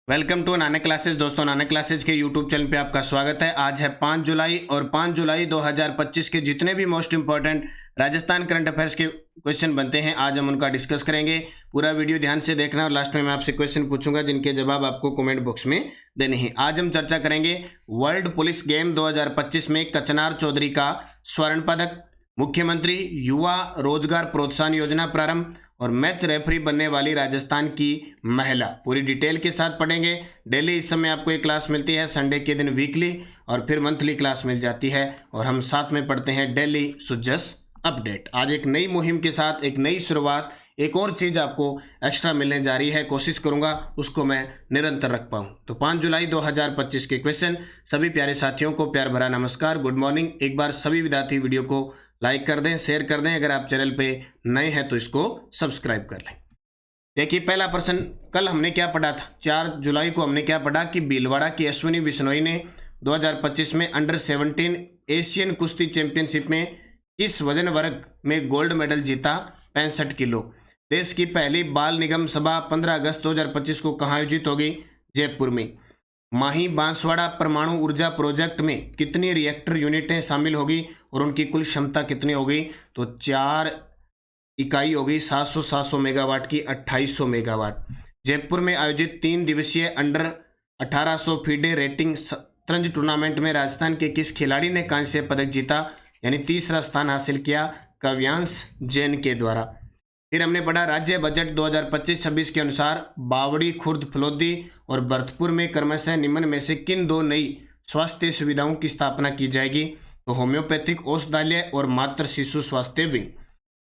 Welcome to Nanak classes. दोस्तों, Nanak classes के YouTube channel पे आपका स्वागत है। आज है 5 जुलाई और 5 जुलाई 2025 के जितने भी most important Rajasthan current affairs के क्वेश्चन बनते हैं, आज हम उनका डिस्कस करेंगे। पूरा वीडियो ध्यान से देखना और लास्ट में मैं आपसे क्वेश्चन पूछूंगा जिनके जवाब आपको कमेंट बॉक्स में देने हैं। आज हम चर्चा करेंगे वर्ल्ड पुलिस गेम 2025 में कचनार चौधरी का स्वर्ण पदक, मुख्यमंत्री युवा रोजगार प्रोत्साहन योजना प्रारंभ और मैच रेफरी बनने वाली राजस्थान की महिला। पूरी डिटेल के साथ पढ़ेंगे। डेली इस समय आपको एक क्लास मिलती है, संडे के दिन वीकली और फिर मंथली क्लास मिल जाती है और हम साथ में पढ़ते हैं डेली सुजस अपडेट। आज एक नई मुहिम के साथ एक नई शुरुआत, एक और चीज़ आपको एक्स्ट्रा मिलने जा रही है। कोशिश करूंगा उसको मैं निरंतर रख पाऊं। तो 5 जुलाई 2025 के क्वेश्चन। सभी प्यारे साथियों को प्यार भरा नमस्कार, गुड मॉर्निंग। एक बार सभी विद्यार्थी वीडियो को लाइक कर दें, शेयर कर दें। अगर आप चैनल पे नए हैं तो इसको सब्सक्राइब कर लें। देखिए, पहला प्रश्न कल हमने क्या पढ़ा था? 4 जुलाई को हमने क्या पढ़ा कि भीलवाड़ा की अश्विनी बिश्नोई ने 2025 में अंडर 17 एशियन कुश्ती चैंपियनशिप में किस वजन वर्ग में गोल्ड मेडल जीता? 65 किलो। देश की पहली बाल निगम सभा 15 अगस्त 2025 को कहाँ आयोजित होगी? जयपुर में। माही बांसवाड़ा परमाणु ऊर्जा प्रोजेक्ट में कितनी रिएक्टर यूनिटें शामिल होगी और उनकी कुल क्षमता कितनी होगी? तो 4 इकाई होगी। 700 मेगावाट की 2800 मेगावाट। जयपुर में आयोजित 3 दिवसीय अंडर 1800 फीडे रेटिंग शतरंज टूर्नामेंट में राजस्थान के किस खिलाड़ी ने कांस्य पदक जीता, यानी तीसरा स्थान हासिल किया? काव्यांश जैन के द्वारा। फिर हमने पढ़ा राज्य बजट 2025-26 के अनुसार बावड़ी, खुर्द, फलोदी और भरतपुर में क्रमशः निम्न में से किन 2 नई स्वास्थ्य सुविधाओं की स्थापना की जाएगी? तो होम्योपैथिक औषधालय और मातृ शिशु स्वास्थ्य विंग।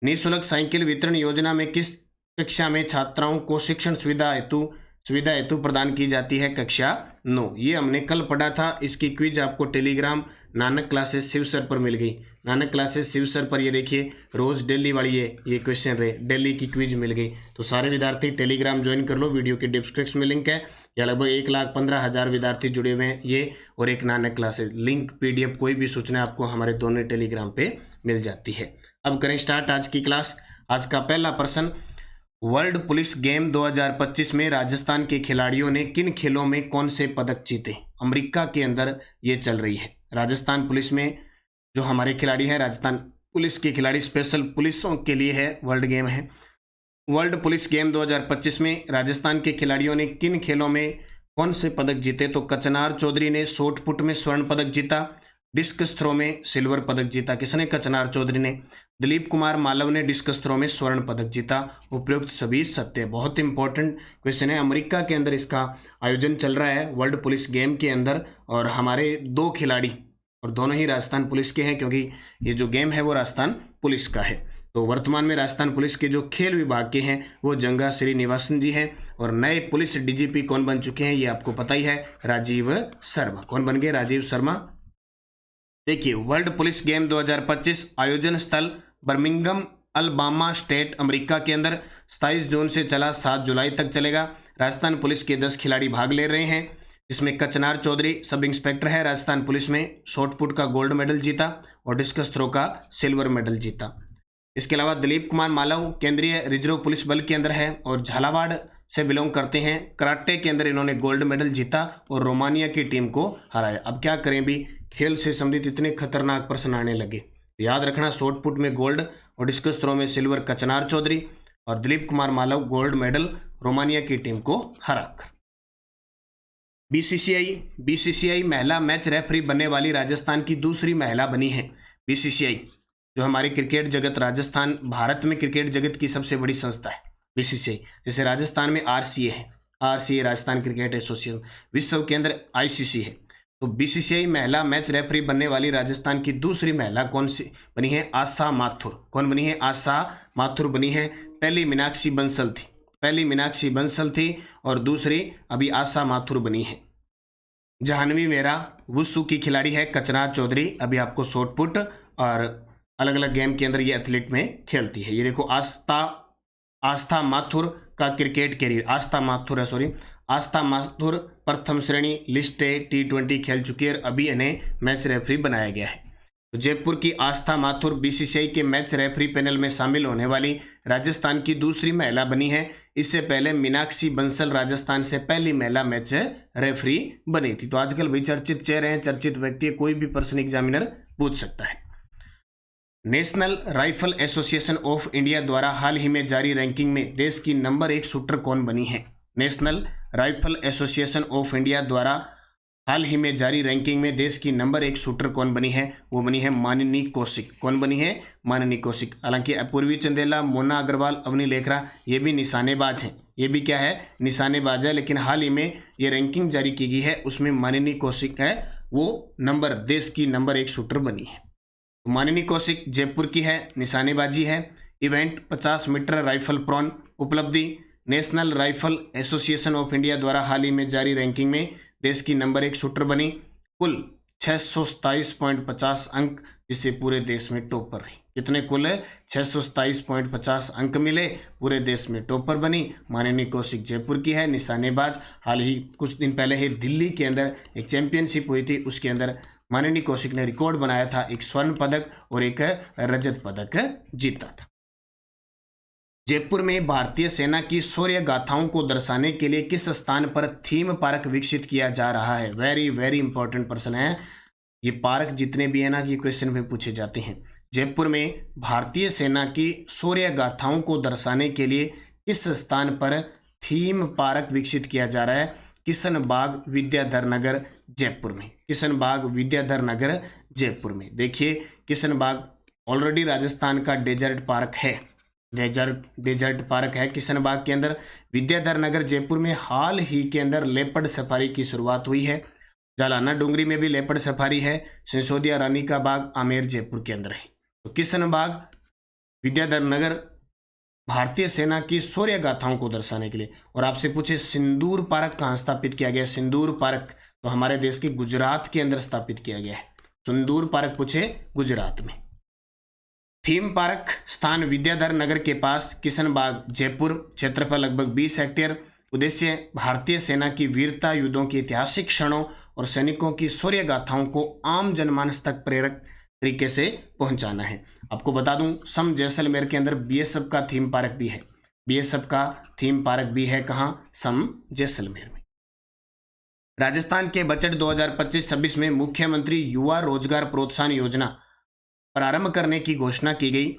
निःशुल्क साइकिल वितरण योजना में किस कक्षा में छात्राओं को शिक्षण सुविधा हेतु प्रदान की जाती है? कक्षा 9। ये हमने कल पढ़ा था। इसकी क्विज आपको Telegram Nanak classes Shiv sir पर मिल गई। नानक क्लासेस शिव सर पर ये देखिए रोज डेली वाली ये क्वेश्चन रहे, डेली की क्विज मिल गई। तो सारे विद्यार्थी टेलीग्राम ज्वाइन कर लो, वीडियो के डिस्क्रिप्शन में लिंक है। या लगभग 1,15,000 विद्यार्थी जुड़े हुए हैं ये और एक नानक क्लासेस। लिंक PDF कोई भी सूचना आपको हमारे दोनों टेलीग्राम पे मिल जाती है। अब करें स्टार्ट आज की क्लास। आज का पहला प्रश्न, वर्ल्ड पुलिस गेम 2025 में राजस्थान के खिलाड़ियों ने किन खेलों में कौन से पदक जीते? अमेरिका के अंदर ये चल रही है। राजस्थान पुलिस में जो हमारे खिलाड़ी हैं, राजस्थान पुलिस के खिलाड़ी स्पेशल पुलिसों के लिए है, वर्ल्ड गेम है। वर्ल्ड पुलिस गेम 2025 में राजस्थान के खिलाड़ियों ने किन खेलों में कौन से पदक जीते? तो कचनार चौधरी ने शॉट पुट में स्वर्ण पदक जीता, डिस्कस थ्रो में सिल्वर पदक जीता। किसने? कचनार चौधरी ने। दिलीप कुमार मालव ने डिस्कस थ्रो में स्वर्ण पदक जीता। उपयुक्त सभी सत्य। बहुत इंपॉर्टेंट क्वेश्चन है। अमेरिका के अंदर इसका आयोजन चल रहा है वर्ल्ड पुलिस गेम के अंदर और हमारे 2 खिलाड़ी और दोनों ही राजस्थान पुलिस के हैं, क्योंकि ये जो गेम है वो राजस्थान पुलिस का है। तो वर्तमान में राजस्थान पुलिस के जो खेल विभाग के हैं वो जंगा श्रीनिवासन जी हैं और नए पुलिस DGP कौन बन चुके हैं ये आपको पता ही है, राजीव शर्मा। कौन बन गए? राजीव शर्मा। देखिए, वर्ल्ड पुलिस गेम 2025 आयोजन स्थल बर्मिंघम अलबामा स्टेट, अमेरिका के अंदर 27 जून से चला 7 जुलाई तक चलेगा। राजस्थान पुलिस के 10 खिलाड़ी भाग ले रहे हैं, जिसमें कचनार चौधरी सब इंस्पेक्टर है राजस्थान पुलिस में, शॉट पुट का गोल्ड मेडल जीता और डिस्कस थ्रो का सिल्वर मेडल जीता। इसके अलावा दिलीप कुमार मालव केंद्रीय रिजर्व पुलिस बल के अंदर है और झालावाड़ से बिलोंग करते हैं। कराटे के अंदर इन्होंने गोल्ड मेडल जीता और रोमानिया की टीम को हराया। अब क्या करें भी, खेल से संबंधित इतने खतरनाक प्रश्न आने लगे। याद रखना, शॉट पुट में गोल्ड और डिस्कस थ्रो में सिल्वर कचनार चौधरी और Dilip Kumar Malav gold medal Romania की टीम को हराकर। BCCI महिला मैच रेफरी बनने वाली राजस्थान की दूसरी महिला बनी है। BCCI जो हमारे क्रिकेट जगत, राजस्थान भारत में क्रिकेट जगत की सबसे बड़ी संस्था है BCCI। जैसे राजस्थान में RCA है, RCA राजस्थान क्रिकेट एसोसिएशन। विश्व के अंदर ICC है। तो BCCI महिला मैच रेफरी बनने वाली राजस्थान की दूसरी महिला कौन सी बनी है? आशा माथुर। कौन बनी है? आशा माथुर बनी है। पहली मीनाक्षी बंसल थी और दूसरी अभी आशा माथुर बनी है। जाह्नवी मेहरा वुशु की खिलाड़ी है। कचनार चौधरी अभी आपको शॉट पुट और अलग अलग गेम के अंदर ये एथलीट में खेलती है। ये देखो आस्था माथुर का क्रिकेट कैरियर, आस्था माथुर प्रथम श्रेणी लिस्ट T20 खेल चुकी है, अभी इन्हें मैच रेफरी बनाया गया है। तो जयपुर की आस्था माथुर BCCI के मैच रेफरी पैनल में शामिल होने वाली राजस्थान की दूसरी महिला बनी है। इससे पहले मीनाक्षी बंसल राजस्थान से पहली महिला मैच रेफरी बनी थी। तो आजकल भाई चर्चित चेहरे हैं, चर्चित व्यक्ति है, कोई भी पर्सन एग्जामिनर पूछ सकता है। National rifle association of India द्वारा हाल ही में जारी रैंकिंग में देश की नंबर 1 शूटर कौन बनी है? National rifle association of India द्वारा हाल ही में जारी रैंकिंग में देश की नंबर 1 शूटर कौन बनी है? वो बनी है मानिनी कौशिक। कौन बनी है? मानिनी कौशिक। हालांकि अपूर्वी चंदेला, मोना अग्रवाल, अवनी लेखरा ये भी निशानेबाज हैं। ये भी क्या है? निशानेबाज है। लेकिन हाल ही में ये रैंकिंग जारी की गई है, उसमें मानिनी कौशिक है, वो देश की नंबर 1 शूटर बनी है। तो मानिनी कौशिक जयपुर की है, निशानेबाजी है। इवेंट 50 मीटर राइफल प्रॉन उपलब्धि। National rifle association of India द्वारा हाल ही में जारी रैंकिंग में देश की नंबर 1 शूटर बनी। कुल 627.50 अंक, जिससे पूरे देश में टॉपर रही। कितने कुल है? 627.50 अंक मिले, पूरे देश में टॉपर बनी। मानिनी कौशिक जयपुर की है, निशानेबाज। हाल ही कुछ दिन पहले ही दिल्ली के अंदर एक चैंपियनशिप हुई थी, उसके अंदर मानिनी कौशिक ने रिकॉर्ड बनाया था, एक स्वर्ण पदक और एक रजत पदक जीता था। जयपुर में भारतीय सेना की शौर्य गाथाओं को दर्शाने के लिए किस स्थान पर थीम पार्क विकसित किया जा रहा है? वेरी वेरी इंपॉर्टेंट प्रश्न है ये। पार्क जितने भी है ना, कि क्वेश्चन में पूछे जाते हैं। जयपुर में भारतीय सेना की शौर्य गाथाओं को दर्शाने के लिए किस स्थान पर थीम पार्क विकसित किया जा रहा है? किशन बाग विद्याधर नगर जयपुर में। किशन बाग विद्याधर नगर जयपुर में। देखिए, किशन बाग ऑलरेडी राजस्थान का डेजर्ट पार्क है, डेजर्ट पार्क है किशन बाग के अंदर। विद्याधर नगर जयपुर में हाल ही के अंदर लेपर्ड सफारी की शुरुआत हुई है। जालाना डूंगरी में भी लेपर्ड सफारी है। सिसोदिया रानी का बाग आमेर जयपुर के अंदर है। तो किशन बाग विद्याधर नगर भारतीय सेना की शौर्य गाथाओं को दर्शाने के लिए। और आपसे पूछे सिंदूर पार्क कहाँ स्थापित किया गया? सिंदूर पार्क तो हमारे देश के गुजरात के अंदर स्थापित किया गया है। सिंदूर पार्क पूछे गुजरात में। थीम पार्क स्थान विद्याधर नगर के पास, किशन बाग जयपुर। क्षेत्रफल लगभग 20 हेक्टेयर। उद्देश्य भारतीय सेना की वीरता, युद्धों की ऐतिहासिक क्षणों और सैनिकों की शौर्य गाथाओं को आम जनमानस तक प्रेरक तरीके से पहुंचाना है। आपको बता दूं, सम जैसलमेर के अंदर बीएसएफ का थीम पार्क भी है। बीएसएफ का थीम पार्क भी है कहाँ? सम जैसलमेर में। राजस्थान के बजट 2025-26 में मुख्यमंत्री युवा रोजगार प्रोत्साहन योजना प्रारंभ करने की घोषणा की गई।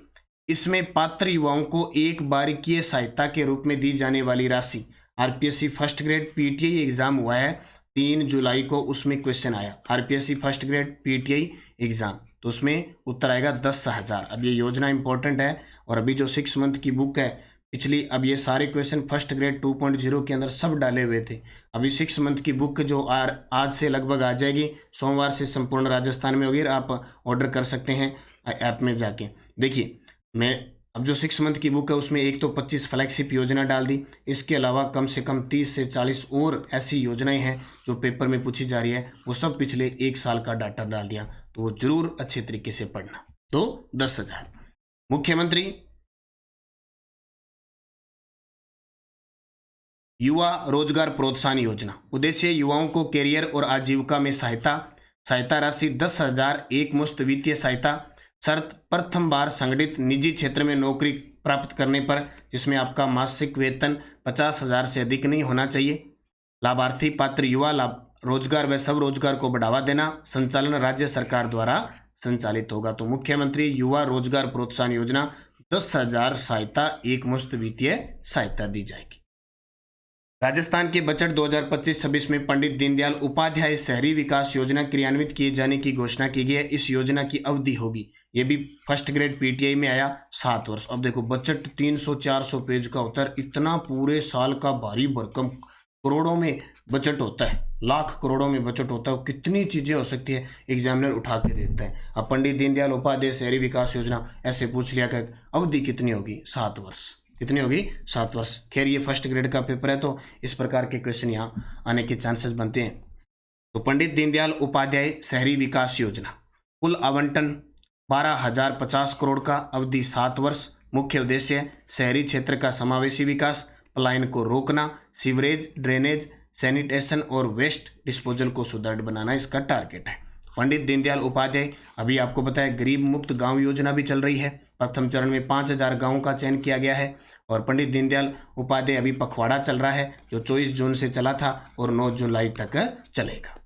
इसमें पात्र युवाओं को एक बारीकीय सहायता के रूप में दी जाने वाली राशि, RPSC first grade PTI exam हुआ है 3 जुलाई को, उसमें क्वेश्चन आया RPSC first grade PTI exam, तो उसमें उत्तर आएगा 10,000। अब ये योजना इंपॉर्टेंट है। और अभी जो 6 मंथ की बुक है पिछली, अब ये सारे क्वेश्चन फर्स्ट ग्रेड 2.0 के अंदर सब डाले हुए थे। अभी 6 मंथ की बुक जो आज से लगभग आ जाएगी, सोमवार से संपूर्ण राजस्थान में होगी। आप ऑर्डर कर सकते हैं ऐप में जाके। देखिए, मैं अब जो 6 मंथ की बुक है उसमें एक तो 25 फ्लैगशिप योजना डाल दी, इसके अलावा कम से कम 30 से 40 और ऐसी योजनाएं हैं जो पेपर में पूछी जा रही है, वो सब पिछले 1 साल का डाटा डाल दिया, तो वो जरूर अच्छे तरीके से पढ़ना। तो 10,000। मुख्यमंत्री युवा रोजगार प्रोत्साहन योजना, उद्देश्य युवाओं को कैरियर और आजीविका में सहायता राशि 10,000 एक मुश्त वित्तीय सहायता। शर्त, प्रथम बार संगठित निजी क्षेत्र में नौकरी प्राप्त करने पर, जिसमें आपका मासिक वेतन 50,000 से अधिक नहीं होना चाहिए। लाभार्थी पात्र युवा रोजगार व स्वरोजगार को बढ़ावा देना। संचालन राज्य सरकार द्वारा संचालित होगा। तो मुख्यमंत्री युवा रोजगार प्रोत्साहन योजना 10,000 सहायता, एक मुश्त वित्तीय सहायता दी जाएगी। राजस्थान के बजट 2025-26 में पंडित दीनदयाल उपाध्याय शहरी विकास योजना क्रियान्वित किए जाने की घोषणा की गई है। इस योजना की अवधि होगी, ये भी फर्स्ट ग्रेड पीटीआई में आया, 7 वर्ष। अब देखो, बजट 300-400 पेज का होता है, इतना पूरे साल का भारी भरकम करोड़ों में बजट होता है, लाख करोड़ों में बजट होता है। कितनी चीजें हो सकती है, एग्जामिनर उठा के देता है। अब पंडित दीनदयाल उपाध्याय शहरी विकास योजना ऐसे पूछ लिया कि अवधि कितनी होगी? 7 वर्ष। कितनी होगी? 7 वर्ष। खैर, ये फर्स्ट ग्रेड का पेपर है, तो इस प्रकार के क्वेश्चन यहाँ आने के चांसेस बनते हैं। तो पंडित दीनदयाल उपाध्याय शहरी विकास योजना, कुल आवंटन 12,050 करोड़ का, अवधि 7 वर्ष। मुख्य उद्देश्य शहरी क्षेत्र का समावेशी विकास, पलायन को रोकना, सीवरेज, ड्रेनेज, सैनिटेशन और वेस्ट डिस्पोजल को सुदृढ़ बनाना इसका टारगेट है। पंडित दीनदयाल उपाध्याय, अभी आपको बताया गरीब मुक्त गांव योजना भी चल रही है, प्रथम चरण में 5000 गाँवों का चयन किया गया है और पंडित दीनदयाल उपाध्याय अभी पखवाड़ा चल रहा है जो 24 जून से चला था और 9 जुलाई तक चलेगा।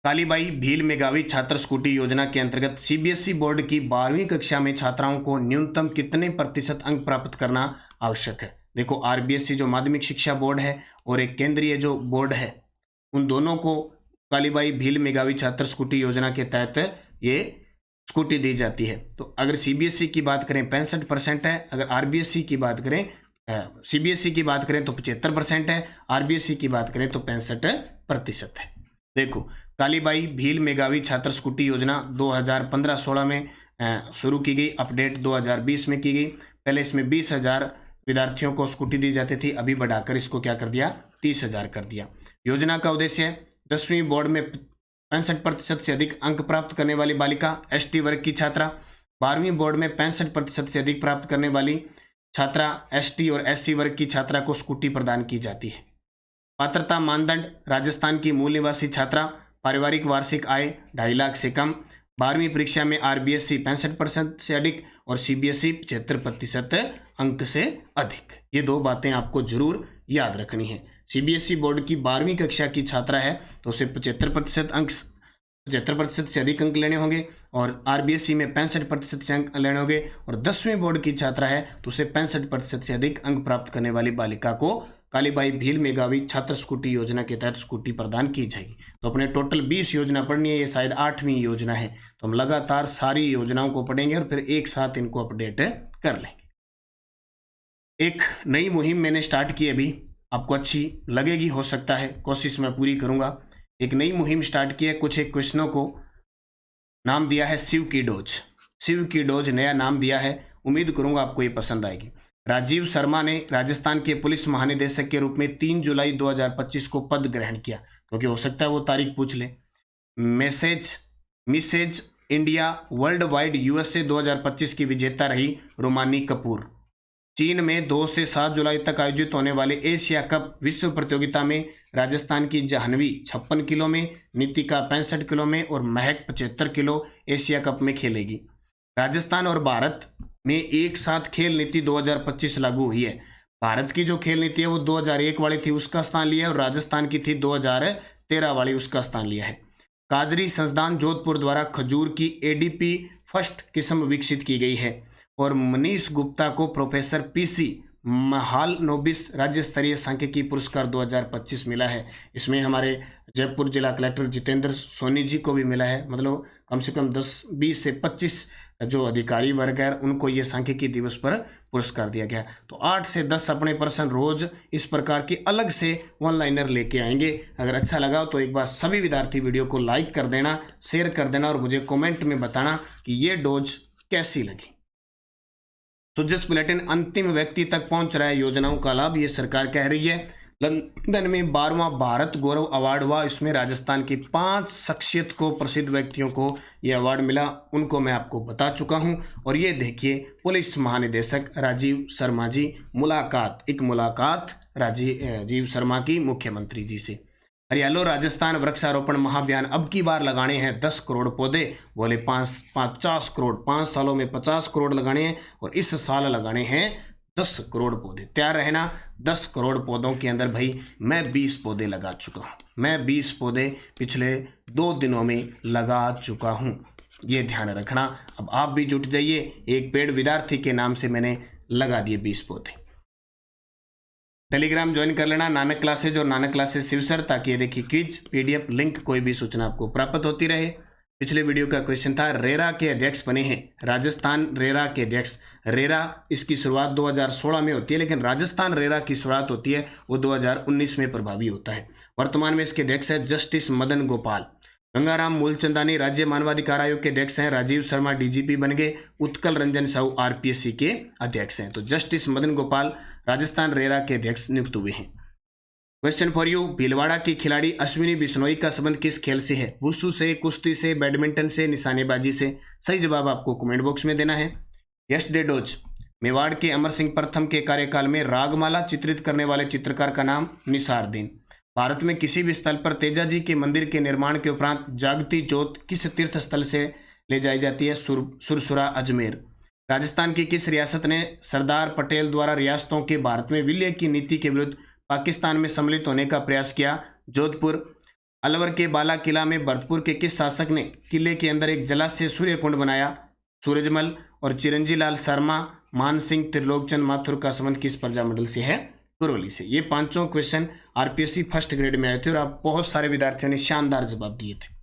कालीबाई भील मेघावी छात्र स्कूटी योजना के अंतर्गत सीबीएसई बोर्ड की 12वीं कक्षा में छात्राओं को न्यूनतम कितने प्रतिशत अंक प्राप्त करना आवश्यक है। देखो, आरबीएसई जो माध्यमिक शिक्षा बोर्ड है और एक केंद्रीय जो बोर्ड है, उन दोनों को कालीबाई भील मेघावी छात्र स्कूटी योजना के तहत ये स्कूटी दी जाती है। तो अगर सीबीएसई की बात करें 65% है, अगर आरबीएसई की बात करें सीबीएसई की बात करें तो 75% है, आरबीएसई की बात करें तो 65% है। देखो, कालीबाई भील मेघावी छात्र स्कूटी योजना 2015-16 में शुरू की गई, अपडेट 2020 में की गई। पहले इसमें 20,000 विद्यार्थियों को स्कूटी दी जाती थी, अभी बढ़ाकर इसको क्या कर दिया, 30,000 कर दिया। योजना का उद्देश्य है 10वीं बोर्ड में 65% से अधिक अंक प्राप्त करने वाली बालिका, एसटी वर्ग की छात्रा, 12वीं बोर्ड में 65% से अधिक प्राप्त करने वाली छात्रा, एसटी और एससी वर्ग की छात्रा को स्कूटी प्रदान की जाती है। पात्रता मानदंड, राजस्थान की मूल निवासी छात्रा, पारिवारिक वार्षिक आय 2.5 लाख से कम, 12वीं परीक्षा में आरबीएसई 65% से अधिक और सीबीएसई 75% अंक से अधिक। ये दो बातें आपको जरूर याद रखनी है। सीबीएसई बोर्ड की 12वीं कक्षा की छात्रा है तो उसे 75% से अधिक अंक लेने होंगे और आरबीएसई में 65% से अंक लेने होंगे और 10वीं बोर्ड की छात्रा है तो उसे 65% से अधिक अंक प्राप्त करने वाली बालिका को कालीबाई भील मेघावी छात्र स्कूटी योजना के तहत स्कूटी प्रदान की जाएगी। तो अपने टोटल 20 योजना पढ़नी है, ये शायद 8वीं योजना है, तो हम लगातार सारी योजनाओं को पढ़ेंगे और फिर एक साथ इनको अपडेट कर लेंगे। एक नई मुहिम मैंने स्टार्ट की, अभी आपको अच्छी लगेगी, हो सकता है, कोशिश मैं पूरी करूंगा। एक नई मुहिम स्टार्ट की है, कुछ एक क्वेश्चनों को नाम दिया है शिव की डोज। शिव की डोज नया नाम दिया है, उम्मीद करूंगा आपको ये पसंद आएगी। राजीव शर्मा ने राजस्थान के पुलिस महानिदेशक के रूप में 3 जुलाई 2025 को पद ग्रहण किया, क्योंकि हो सकता है वो तारीख पूछ ले। Mrs India world wide USA 2025 की विजेता रही रोमानी कपूर। चीन में 2 से 7 जुलाई तक आयोजित होने वाले एशिया कप विश्व प्रतियोगिता में राजस्थान की जाह्नवी 56 किलो में, नीतिका 65 किलो में और महक 75 किलो एशिया कप में खेलेगी। राजस्थान और भारत में एक साथ खेल नीति 2025 लागू हुई है। भारत की जो खेल नीति है वो 2001 वाली थी, उसका स्थान लिया है और राजस्थान की थी 2013 वाली, उसका स्थान लिया है। काजरी संस्थान जोधपुर द्वारा खजूर की एडीपी फर्स्ट किस्म विकसित की गई है और मनीष गुप्ता को प्रोफेसर पीसी महालनोबिस राज्य स्तरीय सांख्यिकी पुरस्कार 2025 मिला है। इसमें हमारे जयपुर जिला कलेक्टर जितेंद्र सोनी जी को भी मिला है। मतलब कम से कम 20 से 25 जो अधिकारी वर्ग है उनको ये सांख्यिकी दिवस पर पुरस्कार दिया गया। तो 8 से 10 अपने पर्सन रोज इस प्रकार की अलग से वन लाइनर लेके आएंगे। अगर अच्छा लगा तो एक बार सभी विद्यार्थी वीडियो को लाइक कर देना, शेयर कर देना और मुझे कमेंट में बताना कि ये डोज कैसी लगी। सुजस बुलेटिन अंतिम व्यक्ति तक पहुंच रहा है योजनाओं का लाभ, ये सरकार कह रही है। लंदन में 12वां भारत गौरव अवार्ड हुआ, इसमें राजस्थान की 5 शख्सियत को, प्रसिद्ध व्यक्तियों को ये अवार्ड मिला, उनको मैं आपको बता चुका हूं। और ये देखिए पुलिस महानिदेशक राजीव शर्मा जी, एक मुलाकात राजीव शर्मा की मुख्यमंत्री जी से। हरियाणा राजस्थान वृक्षारोपण महाअभियान अब की बार लगाने हैं 10 करोड़ पौधे, बोले 50 करोड़, 5 सालों में 50 करोड़ लगाने हैं और इस साल लगाने हैं 10 करोड़ पौधे। तैयार रहना, 10 करोड़ पौधों के अंदर भाई मैं 20 पौधे लगा चुका हूँ, मैं 20 पौधे पिछले 2 दिनों में लगा चुका हूँ, ये ध्यान रखना। अब आप भी जुट जाइए, एक पेड़ विद्यार्थी के नाम से मैंने लगा दिए 20 पौधे। टेलीग्राम ज्वाइन कर लेना, नानक क्लासेज और नानक क्लासेज शिवसर, ताकि ये देखिए क्विज पीडीएफ लिंक कोई भी सूचना आपको प्राप्त होती रहे। पिछले वीडियो का क्वेश्चन था, रेरा के अध्यक्ष बने हैं राजस्थान रेरा के अध्यक्ष। रेरा इसकी शुरुआत 2016 में होती है, लेकिन राजस्थान रेरा की शुरुआत होती है वो 2019 में प्रभावी होता है। वर्तमान में इसके अध्यक्ष है जस्टिस मदन गोपाल। गंगाराम मूलचंदानी राज्य मानवाधिकार आयोग के अध्यक्ष हैं। राजीव शर्मा डीजीपी बन गए। उत्कल रंजन साहू आरपीएससी के अध्यक्ष हैं। तो जस्टिस मदन गोपाल राजस्थान रेरा के अध्यक्ष नियुक्त हुए हैं। क्वेश्चन फॉर यू, भीलवाड़ा की खिलाड़ी अश्विनी बिश्नोई का संबंध किस खेल से है? वुशु से, कुश्ती से, बैडमिंटन से, निशानेबाजी से? सही जवाब आपको कमेंट बॉक्स में देना है। यस्टरडे डोज, मेवाड़ के अमर सिंह प्रथम के कार्यकाल में रागमाला चित्रित करने वाले चित्रकार का नाम निसारुद्दीन। भारत में किसी भी स्थल पर तेजा जी के मंदिर के निर्माण के उपरांत जागती जोत किस तीर्थ स्थल से ले जाई जाती है सुरसुरा अजमेर। राजस्थान की किस रियासत ने सरदार पटेल द्वारा रियासतों के भारत में विलय की नीति के विरुद्ध पाकिस्तान में सम्मिलित होने का प्रयास किया? जोधपुर। अलवर के बाला किला में भरतपुर के किस शासक ने किले के अंदर एक जलाशय सूर्य कुंड बनाया? सूरजमल। और चिरंजी लाल शर्मा, मान सिंह, त्रिलोकचंद माथुर का संबंध किस प्रजामंडल से है? करौली से। ये पांचों क्वेश्चन आरपीएससी फर्स्ट ग्रेड में आए थे और आप बहुत सारे विद्यार्थियों ने शानदार जवाब दिए थे।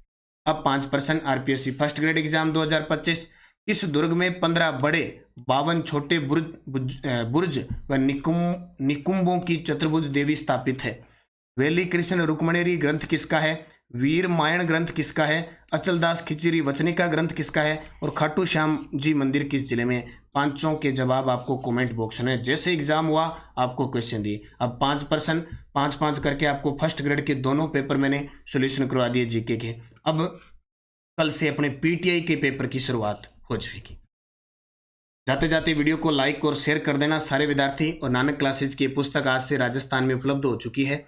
अब 5% आरपीएससी फर्स्ट ग्रेड एग्जाम 2025। किस दुर्ग में 15 बड़े 52 छोटे बुर्ज व निकुंबों की चतुर्भुज देवी स्थापित है? वेली कृष्ण रुक्मणेरी ग्रंथ किसका है? वीर मायण ग्रंथ किसका है? अचलदास खिचरी वचनिका ग्रंथ किसका है? और खाटू श्याम जी मंदिर किस जिले में? पांचों के जवाब आपको कमेंट बॉक्स में, जैसे एग्जाम हुआ आपको क्वेश्चन दिए। अब 5% 5-5 करके आपको फर्स्ट ग्रेड के दोनों पेपर मैंने सोल्यूशन करवा दिए जीके के। अब कल से अपने पीटीआई के पेपर की शुरुआत हो जाएगी। जाते जाते वीडियो को लाइक और शेयर कर देना सारे विद्यार्थी। और नानक क्लासेज की पुस्तक आज से राजस्थान में उपलब्ध हो चुकी है।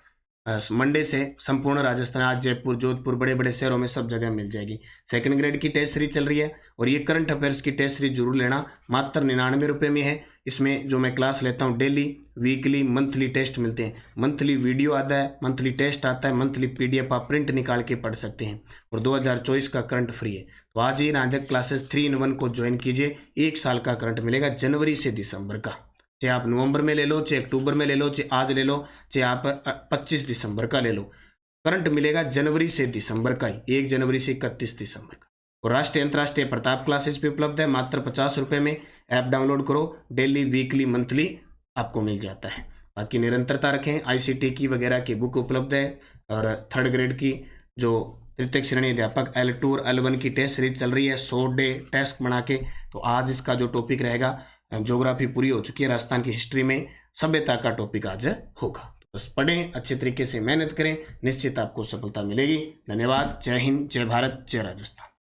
मंडे से संपूर्ण राजस्थान, आज जयपुर, जोधपुर, बड़े बड़े शहरों में सब जगह मिल जाएगी। सेकंड ग्रेड की टेस्ट सीरीज चल रही है और ये करंट अफेयर्स की टेस्ट सीरीज जरूर लेना। मात्र 99 रुपये में है। इसमें जो मैं क्लास लेता हूँ डेली, वीकली, मंथली टेस्ट मिलते हैं। मंथली वीडियो आता है, मंथली टेस्ट आता है, मंथली पीडीएफ आप प्रिंट निकाल के पढ़ सकते हैं। और 2024 का करंट फ्री है। तो आज ही नानक क्लासेस 3-in-1 को ज्वाइन कीजिए। 1 साल का करंट मिलेगा जनवरी से दिसंबर का। चाहे आप नवंबर में ले लो, चाहे अक्टूबर में ले लो, चाहे आज ले लो, चाहे आप 25 दिसंबर का ले लो, करंट मिलेगा जनवरी से दिसंबर का ही, 1 जनवरी से 31 दिसंबर का। और राष्ट्रीय अंतर्राष्ट्रीय प्रताप क्लासेज पे उपलब्ध है मात्र 50 रुपये में। ऐप डाउनलोड करो, डेली, वीकली, मंथली आपको मिल जाता है। बाकी निरंतरता रखें। आईसीटी की वगैरह की बुक उपलब्ध है। और थर्ड ग्रेड की जो तृतीय श्रेणी अध्यापक L2 और L1 की टेस्ट सीरीज चल रही है 100 डे टेस्ट बना के। तो आज इसका जो टॉपिक रहेगा, ज्योग्राफी पूरी हो चुकी है, राजस्थान की हिस्ट्री में सभ्यता का टॉपिक आज होगा। तो बस पढ़ें, अच्छे तरीके से मेहनत करें, निश्चित आपको सफलता मिलेगी। धन्यवाद। जय हिंद, जय भारत, जय राजस्थान।